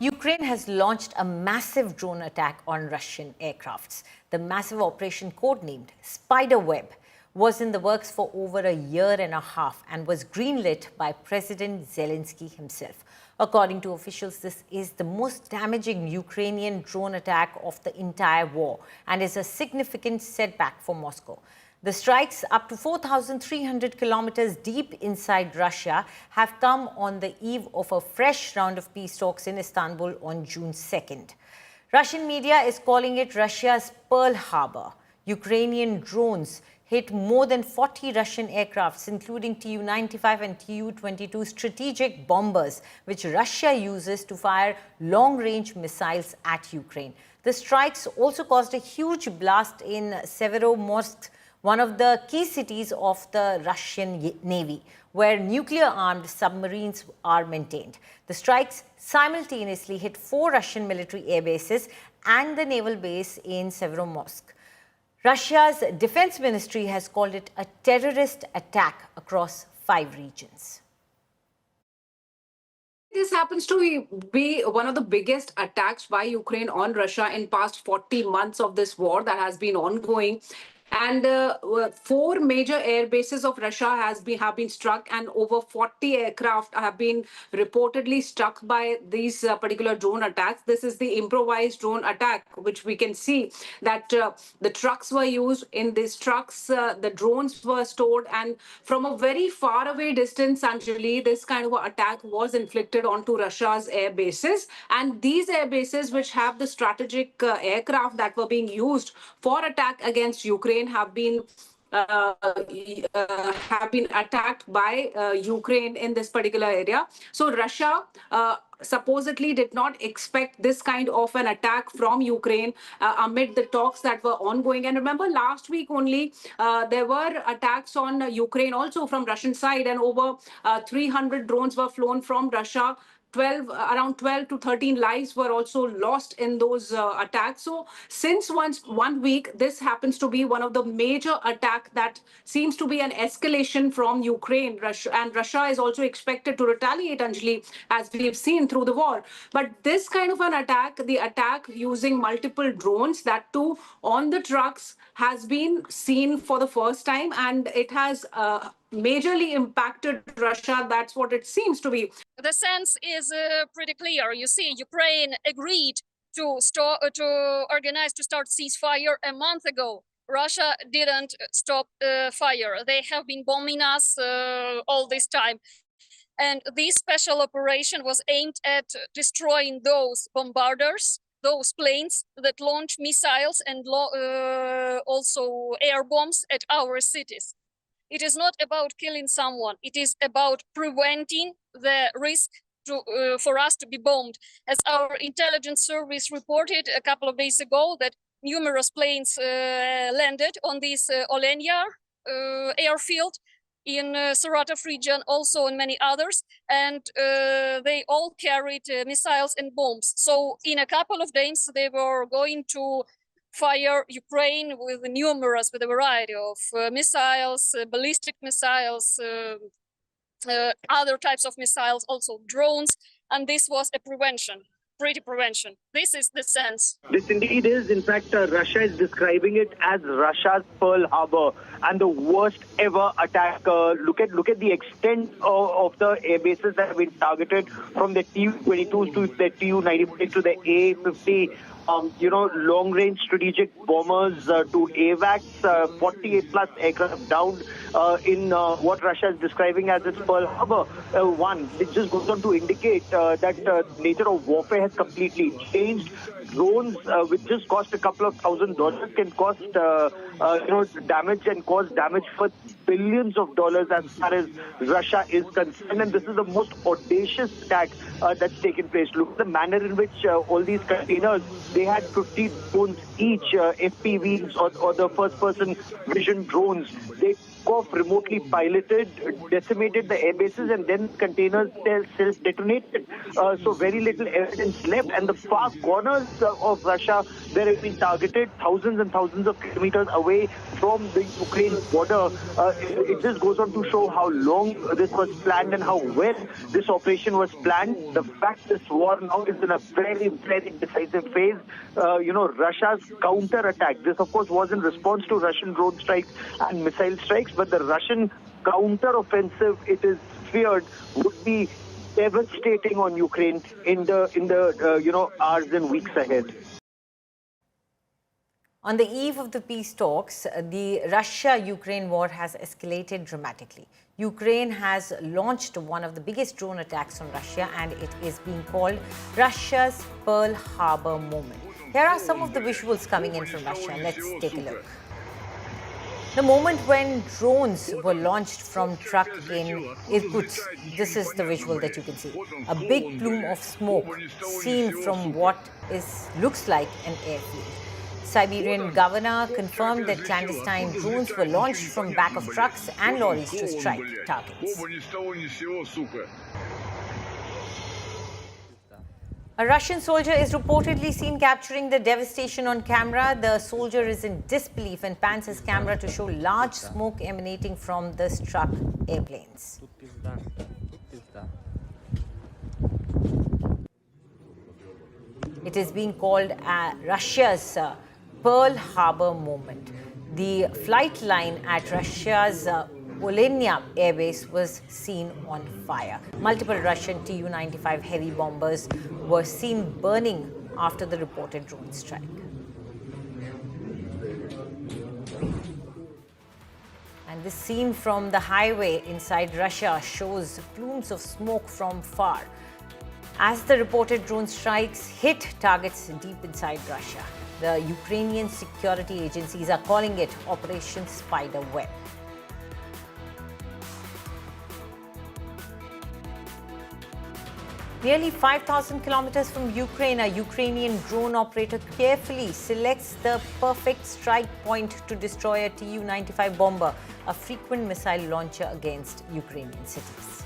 Ukraine has launched a massive drone attack on Russian aircrafts. The massive operation, codenamed Spiderweb, was in the works for over a year and a half and was greenlit by President Zelensky himself. According to officials, this is the most damaging Ukrainian drone attack of the entire war and is a significant setback for Moscow. The strikes, up to 4,300 kilometers deep inside Russia, have come on the eve of a fresh round of peace talks in Istanbul on June 2nd. Russian media is calling it Russia's Pearl Harbor. Ukrainian drones hit more than 40 Russian aircrafts, including Tu-95 and Tu-22 strategic bombers, which Russia uses to fire long-range missiles at Ukraine. The strikes also caused a huge blast in Severomorsk, one of the key cities of the Russian Navy, where nuclear-armed submarines are maintained. The strikes simultaneously hit 4 Russian military airbases and the naval base in Severomorsk. Russia's defense ministry has called it a terrorist attack across 5 regions. This happens to be one of the biggest attacks by Ukraine on Russia in past 40 months of this war that has been ongoing. And 4 major air bases of Russia have been struck, and over 40 aircraft have been reportedly struck by these particular drone attacks. This is the improvised drone attack, which we can see that the trucks were used. In these trucks, the drones were stored, and from a very far away distance, Anjali, this kind of attack was inflicted onto Russia's air bases. And these air bases, which have the strategic aircraft that were being used for attack against Ukraine, have been attacked by Ukraine in this particular area. So Russia supposedly did not expect this kind of an attack from Ukraine amid the talks that were ongoing. And remember, last week only, there were attacks on Ukraine also from Russian side, and over 300 drones were flown from Russia. Around 12 to 13 lives were also lost in those attacks. So since 1 week, this happens to be one of the major attack that seems to be an escalation from Ukraine. Russia is also expected to retaliate, Anjali, as we've seen through the war. But this kind of an attack, the attack using multiple drones, that too on the trucks, has been seen for the first time, and it has majorly impacted Russia. That's what it seems to be. The sense is pretty clear. You see, Ukraine agreed to organize to start ceasefire a month ago. Russia didn't stop fire. They have been bombing us all this time. And this special operation was aimed at destroying those bombarders, those planes that launch missiles and also air bombs at our cities. It is not about killing someone. It is about preventing the risk for us to be bombed. As our intelligence service reported a couple of days ago, that numerous planes landed on this Olenya airfield in Saratov region, also in many others, and they all carried missiles and bombs. So in a couple of days, they were going to fire Ukraine with a variety of missiles, ballistic missiles, other types of missiles, also drones, and this was a pretty prevention. This is the sense. This indeed is. In fact, Russia is describing it as Russia's Pearl Harbor and the worst ever attack. Look at the extent of the air bases that have been targeted, from the Tu-22s to the Tu-95 to the A-50. Long-range strategic bombers to AWACS, 48 plus aircraft downed in what Russia is describing as its Pearl Harbor 1. It just goes on to indicate that nature of warfare has completely changed. Drones, which just cost a couple of $1,000s, can cost damage and cause damage for billions of dollars as far as Russia is concerned. And this is the most audacious attack that's taken place. Look at the manner in which all these containers, they had 50 drones each, FPVs or the first-person vision drones. They off remotely piloted, decimated the airbases, and then containers self-detonated. So very little evidence left. And the far corners of Russia, they have been targeted thousands and thousands of kilometers away from the Ukraine border. It just goes on to show how long this was planned and how well this operation was planned. The fact this war now is in a very, very decisive phase. Russia's counter-attack. This, of course, was in response to Russian drone strikes and missile strikes, but the Russian counter-offensive, it is feared, would be devastating on Ukraine in the hours and weeks ahead. On the eve of the peace talks, the Russia-Ukraine war has escalated dramatically. Ukraine has launched one of the biggest drone attacks on Russia, and it is being called Russia's Pearl Harbor moment. Here are some of the visuals coming in from Russia. Let's take a look. The moment when drones were launched from truck in Irkutsk. This is the visual that you can see. A big plume of smoke seen from what looks like an airfield. Siberian governor confirmed that clandestine drones were launched from back of trucks and lorries to strike targets. A Russian soldier is reportedly seen capturing the devastation on camera. The soldier is in disbelief and pans his camera to show large smoke emanating from the struck airplanes. It is being called Russia's Pearl Harbor moment. The flight line at Russia's Volhynia airbase was seen on fire. Multiple Russian Tu-95 heavy bombers were seen burning after the reported drone strike. And this scene from the highway inside Russia shows plumes of smoke from far as the reported drone strikes hit targets deep inside Russia. The Ukrainian security agencies are calling it Operation Spiderweb. Nearly 5,000 kilometers from Ukraine, a Ukrainian drone operator carefully selects the perfect strike point to destroy a Tu-95 bomber, a frequent missile launcher against Ukrainian cities.